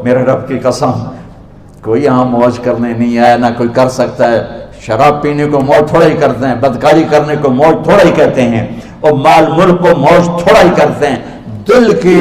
میرے رب کی قسم کوئی یہاں موج کرنے نہیں آیا، نہ کوئی کر سکتا ہے۔ شراب پینے کو موج تھوڑا ہی کرتے ہیں، بدکاری کرنے کو موج تھوڑا ہی کہتے ہیں، اور مال ملک کو موج تھوڑا ہی کرتے ہیں، دل کی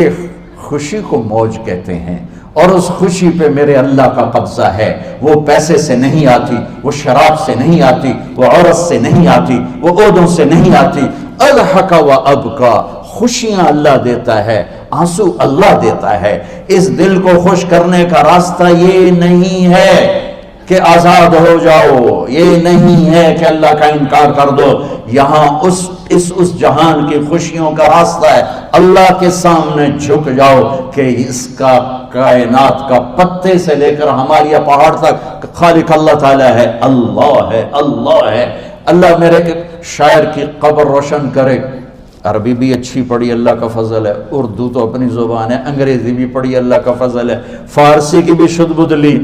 خوشی کو موج کہتے ہیں۔ اور اس خوشی پہ میرے اللہ کا قبضہ ہے، وہ پیسے سے نہیں آتی، وہ شراب سے نہیں آتی، وہ عورت سے نہیں آتی، وہ عہدوں سے نہیں آتی۔ اضحک و ابکا، خوشیاں اللہ دیتا ہے، آنسو اللہ دیتا ہے۔ اس دل کو خوش کرنے کا راستہ یہ نہیں ہے کہ آزاد ہو جاؤ، یہ نہیں ہے کہ اللہ کا انکار کر دو۔ یہاں اس جہان کی خوشیوں کا راستہ ہے، اللہ کے سامنے جھک جاؤ کہ اس کا کائنات کا پتے سے لے کر ہمارے پہاڑ تک خالق اللہ تعالیٰ ہے، اللہ ہے، اللہ ہے۔ اللہ میرے شاعر کی قبر روشن کرے۔ عربی بھی اچھی پڑھی، اللہ کا فضل ہے، اردو تو اپنی زبان ہے، انگریزی بھی پڑھی، اللہ کا فضل ہے، فارسی کی بھی شد بد لی۔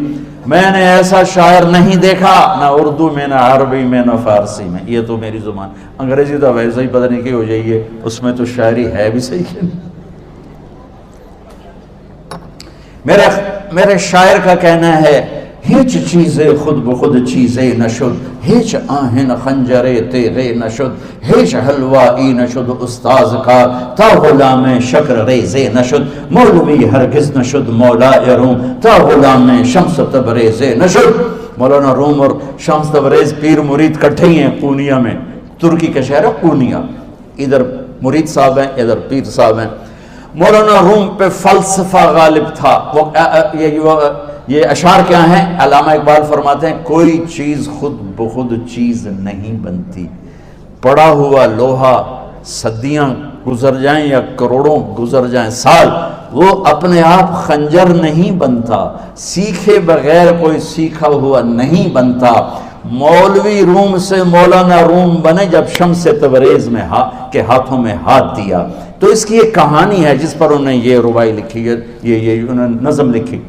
میں نے ایسا شاعر نہیں دیکھا، نہ اردو میں، نہ عربی میں، نہ فارسی میں، یہ تو میری زبان۔ انگریزی تو ویسے ہی پتہ نہیں کی ہو جائیے، اس میں تو شاعری ہے بھی صحیح ہے۔ میرے شاعر کا کہنا ہے، ہیچ چیزیں خود بخود چیزیں نشد، ہیچ آہن خنجرے تیغے نشد، ہیچ حلوائی نشد استاذ کا، تا غلام شکر ریزے نشد، مولوی ہرگز نشد مولا روم، تا غلام شمس تبریزے نشد۔ مولانا روم اور شمس تبریز پیر مرید کٹھے ہی ہیں پونیا میں، ترکی کا شہر ہے پونیا، ادھر مرید صاحب ہیں، ادھر پیر صاحب ہیں۔ مولانا روم پہ فلسفہ غالب تھا۔ یہ اشعار کیا ہیں؟ علامہ اقبال فرماتے ہیں، کوئی چیز خود بخود چیز نہیں بنتی، پڑا ہوا لوہا صدیاں گزر جائیں یا کروڑوں گزر جائیں سال، وہ اپنے آپ خنجر نہیں بنتا، سیکھے بغیر کوئی سیکھا ہوا نہیں بنتا۔ مولوی روم سے مولانا روم بنے جب شمس تبریز میں کے ہاتھوں میں ہاتھ دیا۔ تو اس کی ایک کہانی ہے جس پر انہوں نے یہ ربائی لکھی ہے، یہ انہوں نے نظم لکھی۔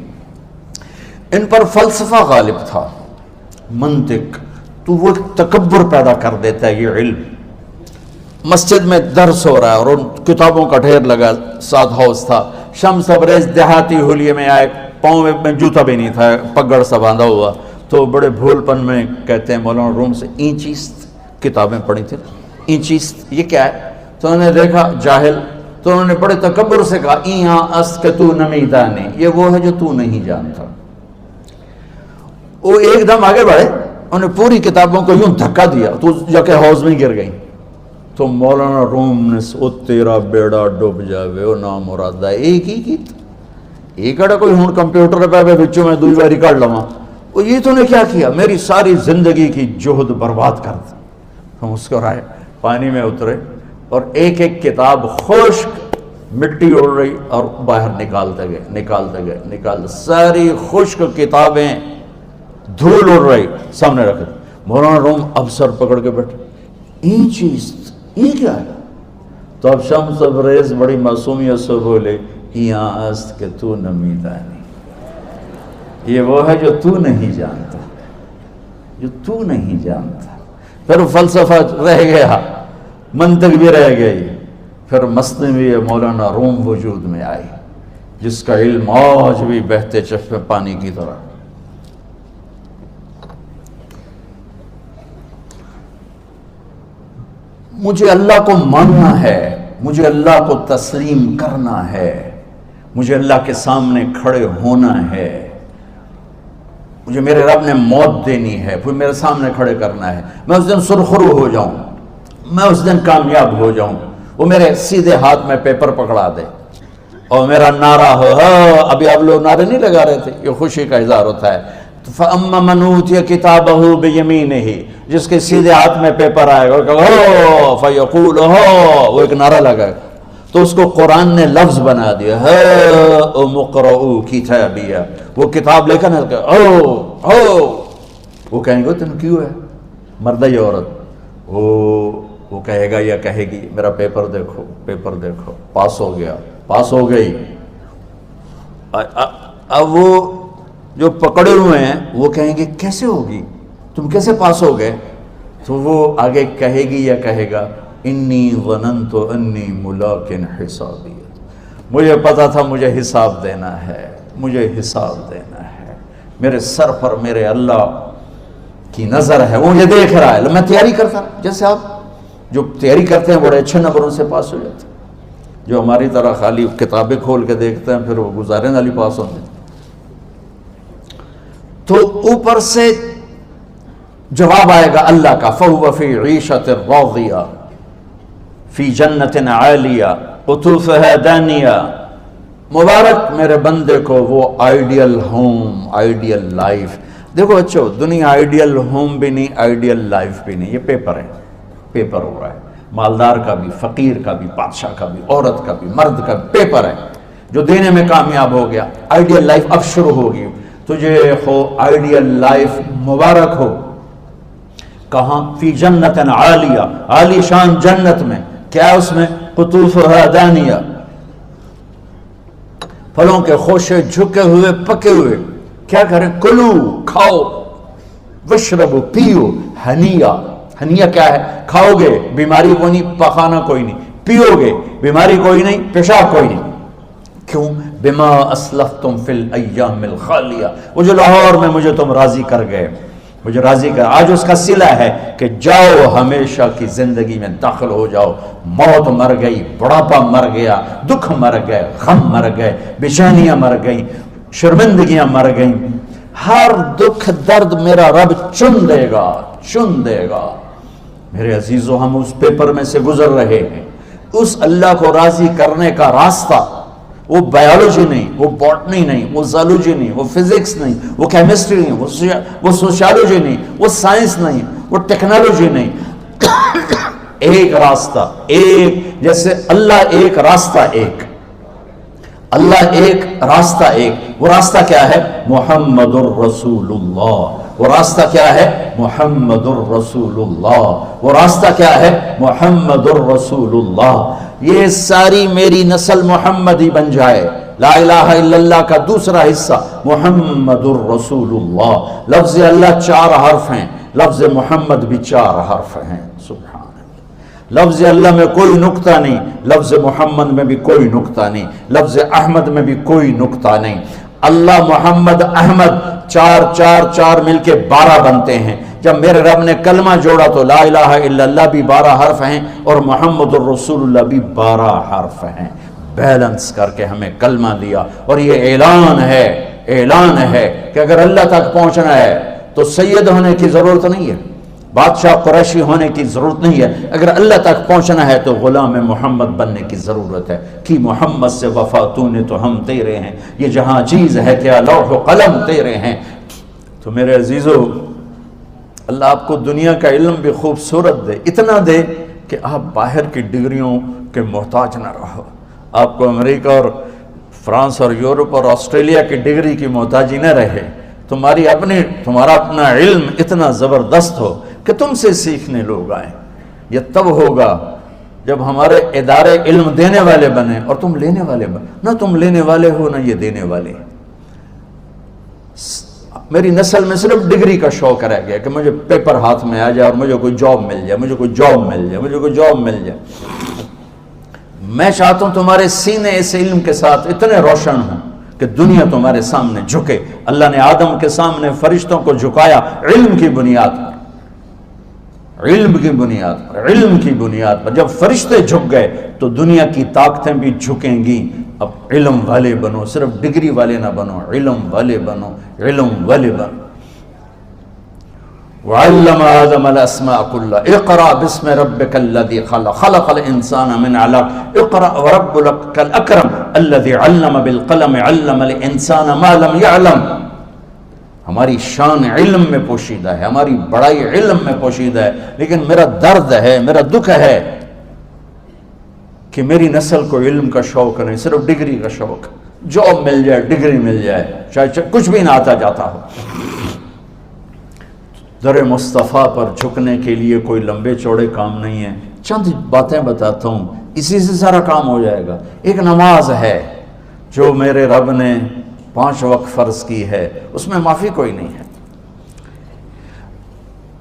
ان پر فلسفہ غالب تھا، منطق، تو وہ تکبر پیدا کر دیتا ہے یہ علم۔ مسجد میں درس ہو رہا ہے اور ان کتابوں کا ڈھیر لگا، ساتھ ہاؤس تھا۔ شمس تبریز دیہاتی ہولیے میں آئے، پاؤں میں جوتا بھی نہیں تھا، پگڑ سا باندھا ہوا، تو بڑے بھول پن میں کہتے ہیں مولانا روم سے، اینچیست کتابیں پڑھی تھی، اینچیست یہ کیا ہے؟ تو انہوں نے دیکھا جاہل، تو انہوں نے بڑے تکبر سے کہا، ایہاں است کہ تو نمیدانی، یہ وہ ہے جو تو نہیں جانتا۔ وہ ایک دم آگے بڑھے، انہوں نے پوری کتابوں کو یوں دھکا دیا تو جا کے حوض میں گر گئی۔ تو مولانا روم نے او تیرا بیڑا ڈوب جاوے او نام مرادہ ایک ہی کی ایک اڑا کوئی ہون کمپیوٹر پہ بچوں میں دوئی باری کر لما، وہ یہ تو نے کیا کیا، میری ساری زندگی کی جہد برباد کر دی۔ ہم مسکرائے، پانی میں اترے اور ایک ایک کتاب خشک مٹی اڑ رہی اور باہر نکالتے گئے، ساری خشک کتابیں دھول اڑ رہی سامنے رکھے۔ مولانا روم اب سر پکڑ کے بیٹھے، این چیز یہ کیا ہے؟ تو اب شمس تبریز بڑی معصومیت سے بولے، یہاں است کہ تو نمیدانی، یہ وہ ہے جو تو نہیں جانتا، جو تو نہیں جانتا۔ پھر فلسفہ رہ گیا، منطق بھی رہ گئی، پھر مثنوی مولانا روم وجود میں آئی، جس کا علم آج بھی بہتے چشمے پانی کی طرح۔ مجھے اللہ کو ماننا ہے، مجھے اللہ کو تسلیم کرنا ہے، مجھے اللہ کے سامنے کھڑے ہونا ہے، مجھے میرے رب نے موت دینی ہے، پھر میرے سامنے کھڑے کرنا ہے، میں اس دن سرخرو ہو جاؤں، میں اس دن کامیاب ہو جاؤں، وہ میرے سیدھے ہاتھ میں پیپر پکڑا دے اور میرا نعرہ ہو۔ ابھی اب لوگ نعرے نہیں لگا رہے تھے، یہ خوشی کا اظہار ہوتا ہے۔ فَأَمَّا مَنْ أُوتِيَ كِتَابَهُ بِيَمِينِهِ، جس کے سیدھے ہاتھ میں پیپر آئے گا، فَيَقُولُ وہ ایک نعرہ لگائے گا، تو اس کو قرآن نے لفظ بنا دیا، هَاؤْمُ اقْرَءُوا كِتَابِيَهْ، وہ کتاب لے کر وہ کہیں گے تم کیوں ہے، مرد یا عورت، وہ کہے گا یا کہے گی، میرا پیپر دیکھو، پیپر دیکھو، پاس ہو گیا، پاس ہو گئی۔ اب وہ جو پکڑے ہوئے ہیں وہ کہیں گے کیسے ہوگی، تم کیسے پاس ہو گئے؟ تو وہ آگے کہے گی یا کہے گا، انی ظننت انی ملاق حسابی، مجھے پتا تھا مجھے حساب دینا ہے، مجھے حساب دینا ہے، میرے سر پر میرے اللہ کی نظر ہے، وہ مجھے دیکھ رہا ہے۔ میں تیاری کرتا، جیسے آپ جو تیاری کرتے ہیں بڑے اچھے نمبروں سے پاس ہو جاتے ہیں، جو ہماری طرح خالی کتابیں کھول کے دیکھتے ہیں پھر وہ گزارے والی پاس ہوتے ہیں۔ تو اوپر سے جواب آئے گا اللہ کا، فَهُوَ فِي عِيشَةٍ رَاضِيَةٍ فِي جَنَّةٍ عَالِيَةٍ قُطُوفُهَا دَانِيَةٌ۔ مبارک میرے بندے کو وہ آئیڈیل ہوم، آئیڈیل لائف۔ دیکھو بچو، دنیا آئیڈیل ہوم بھی نہیں، آئیڈیل لائف بھی نہیں، یہ پیپر ہے، پیپر ہو رہا ہے، مالدار کا بھی، فقیر کا بھی، بادشاہ کا بھی، عورت کا بھی، مرد کا بھی پیپر ہے۔ جو دینے میں کامیاب ہو گیا، آئیڈیل لائف اب شروع ہوگی۔ تجھے ہو آئیڈیل لائف مبارک ہو۔ کہاں؟ فی جنت عالیہ، عالی شان جنت میں، کیا اس میں؟ قطوفها دانیہ، پھلوں کے خوشے جھکے ہوئے پکے ہوئے۔ کیا کریں؟ کلو، کھاؤ، وشربو، پیو، ہنیا۔ ہنیا کیا ہے؟ کھاؤ گے بیماری کوئی نہیں، پخانہ کوئی نہیں، پیو گے بیماری کوئی نہیں، پیشاب کوئی نہیں۔ کیوں؟ بما اسلفتم فی الایام الخالیہ، وہ جو لاہور میں مجھے تم راضی کر گئے، مجھے راضی کر، آج اس کا صلہ ہے کہ جاؤ ہمیشہ کی زندگی میں داخل ہو جاؤ۔ موت مر گئی، بڑھاپا مر گیا، دکھ مر گئے، غم مر گئے، بے چینیاں مر گئیں، شرمندگیاں مر گئیں۔ ہر دکھ درد میرا رب چن دے گا، چن دے گا۔ میرے عزیزو، ہم اس پیپر میں سے گزر رہے ہیں۔ اس اللہ کو راضی کرنے کا راستہ، وہ بایولوجی نہیں، وہ باٹنی نہیں، وہ زالوجی نہیں، وہ فزکس نہیں، وہ کیمسٹری نہیں، وہ سوشیالوجی نہیں، وہ سائنس نہیں، وہ ٹیکنالوجی نہیں۔ ایک راستہ، ایک، جیسے اللہ ایک، راستہ ایک، اللہ ایک، راستہ ایک۔ وہ راستہ کیا ہے؟ محمد الرسول اللہ۔ وہ راستہ کیا ہے؟ محمد الرسول اللہ۔ وہ راستہ کیا ہے؟ محمد الرسول اللہ۔ یہ ساری میری نسل محمدی بن جائے۔ لا الہ الا اللہ کا دوسرا حصہ محمد الرسول اللہ۔ لفظ اللہ 4 حرف ہیں، لفظ محمد بھی 4 حرف ہیں۔ سبحان اللہ۔ لفظ اللہ میں کوئی نقطہ نہیں، لفظ محمد میں بھی کوئی نقطہ نہیں، لفظ احمد میں بھی کوئی نقطہ نہیں۔ اللہ، محمد، احمد، 4 4 4 مل کے 12 بنتے ہیں۔ جب میرے رب نے کلمہ جوڑا تو لا الہ الا اللہ بھی 12 حرف ہیں اور محمد الرسول اللہ بھی 12 حرف ہیں۔ بیلنس کر کے ہمیں کلمہ دیا، اور یہ اعلان ہے، اعلان ہے کہ اگر اللہ تک پہنچنا ہے تو سید ہونے کی ضرورت نہیں ہے، بادشاہ قریشی ہونے کی ضرورت نہیں ہے۔ اگر اللہ تک پہنچنا ہے تو غلام محمد بننے کی ضرورت ہے۔ کہ محمد سے وفا تو نے تو ہم تیرے ہیں، یہ جہاں چیز ہے کیا لوح و قلم تیرے ہیں۔ تو میرے عزیزو، اللہ آپ کو دنیا کا علم بھی خوبصورت دے، اتنا دے کہ آپ باہر کی ڈگریوں کے محتاج نہ رہو، آپ کو امریکہ اور فرانس اور یورپ اور آسٹریلیا کی ڈگری کی محتاجی نہ رہے، تمہارا اپنا علم اتنا زبردست ہو کہ تم سے سیکھنے لوگ آئیں۔ یہ تب ہوگا جب ہمارے ادارے علم دینے والے بنے اور تم لینے والے بنے، نہ تم لینے والے ہو نہ یہ دینے والے۔ میری نسل میں صرف ڈگری کا شوق رہ گیا کہ مجھے پیپر ہاتھ میں آ جائے اور مجھے کوئی جاب مل جائے، مجھے کوئی جاب مل جائے، مجھے کوئی جاب مل جائے۔ میں چاہتا ہوں تمہارے سینے اس علم کے ساتھ اتنے روشن ہوں کہ دنیا تمہارے سامنے جھکے۔ اللہ نے آدم کے سامنے فرشتوں کو جھکایا علم کی بنیاد پر، علم کی بنیاد پر، علم کی بنیاد پر۔ جب فرشتے جھک گئے تو دنیا کی طاقتیں بھی جھکیں گی۔ اب علم والے بنو، صرف ڈگری والے نہ بنو، علم والے بنو، علم والے بنو۔ وعلم آدم الاسماء كلها اقرأ باسم ربك الذي خلق خلق الانسان من علق اقرأ وربك الاكرم الذي علم بالقلم علم الانسان ما لم يعلم۔ ہماری شان علم میں پوشیدہ ہے، ہماری بڑائی علم میں پوشیدہ ہے، لیکن میرا درد ہے، میرا دکھ ہے کہ میری نسل کو علم کا شوق نہیں، صرف ڈگری کا شوق۔ جاب مل جائے، ڈگری مل جائے، چاہے کچھ بھی نہ آتا جاتا ہو۔ در مصطفیٰ پر جھکنے کے لیے کوئی لمبے چوڑے کام نہیں ہیں، چند باتیں بتاتا ہوں، اسی سے سارا کام ہو جائے گا۔ ایک نماز ہے جو میرے رب نے 5 وقت فرض کی ہے، اس میں معافی کوئی نہیں ہے۔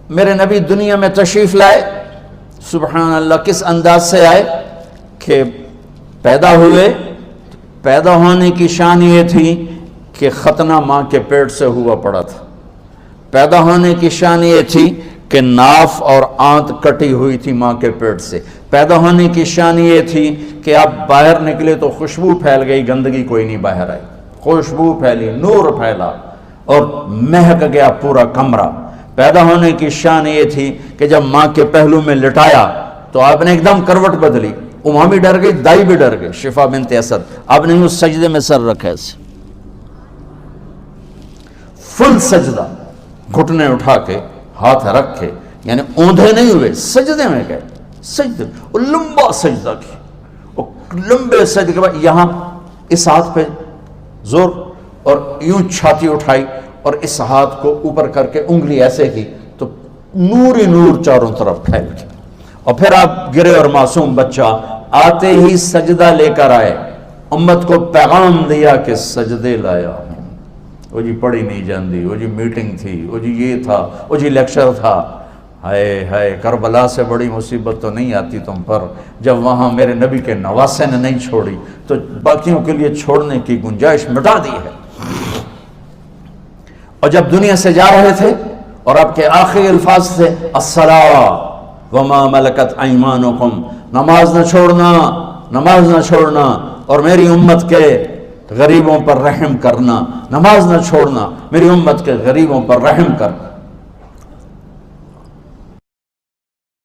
میرے نبی دنیا میں تشریف لائے، سبحان اللہ، کس انداز سے آئے کہ پیدا ہوئے، پیدا ہونے کی شان یہ تھی کہ ختنہ ماں کے پیٹ سے ہوا پڑا تھا. پیدا ہونے کی شان یہ تھی کہ ناف اور آنت کٹی ہوئی تھی ماں کے پیٹ سے. پیدا ہونے کی شان یہ تھی کہ آپ باہر نکلے تو خوشبو پھیل گئی, گندگی کوئی نہیں باہر آئی, خوشبو پھیلی, نور پھیلا اور مہک گیا پورا کمرہ. پیدا ہونے کی شان یہ تھی کہ جب ماں کے پہلو میں لٹایا تو آپ نے ایک دم کروٹ بدلی. ماں بھی ڈر گئی, دائی بھی ڈر گئی, شفا بنت اسد. آپ نے اس سجدے میں سر رکھا ایسے فل سجدہ, گھٹنے اٹھا کے ہاتھ رکھے, یعنی اوندھے نہیں ہوئے, سجدے میں گئے. سجدے وہ لمبا سجدہ کی, وہ لمبے سجدے کے بعد یہاں اس ہاتھ پہ زور اور یوں چھاتی اٹھائی اور اس ہاتھ کو اوپر کر کے انگلی ایسے کی تو نور ہی نور چاروں طرف پھیل گیا. اور پھر آپ گرے اور معصوم بچہ آتے ہی سجدہ لے کر آئے, امت کو پیغام دیا کہ سجدے لایا ہوں. وہ جی پڑھی نہیں جاندی, وہ جی میٹنگ تھی, وہ جی یہ تھا, وہ جی لیکچر تھا. ہائے ہائے, کربلا سے بڑی مصیبت تو نہیں آتی تم پر جب وہاں میرے نبی کے نواسے نے نہیں چھوڑی تو باقیوں کے لیے چھوڑنے کی گنجائش مٹا دی ہے. اور جب دنیا سے جا رہے تھے اور آپ کے آخری الفاظ تھے الصلاۃ وما ملکت ایمانکم, نماز نہ چھوڑنا, نماز نہ چھوڑنا, اور میری امت کے غریبوں پر رحم کرنا, نماز نہ چھوڑنا, میری امت کے غریبوں پر رحم کر.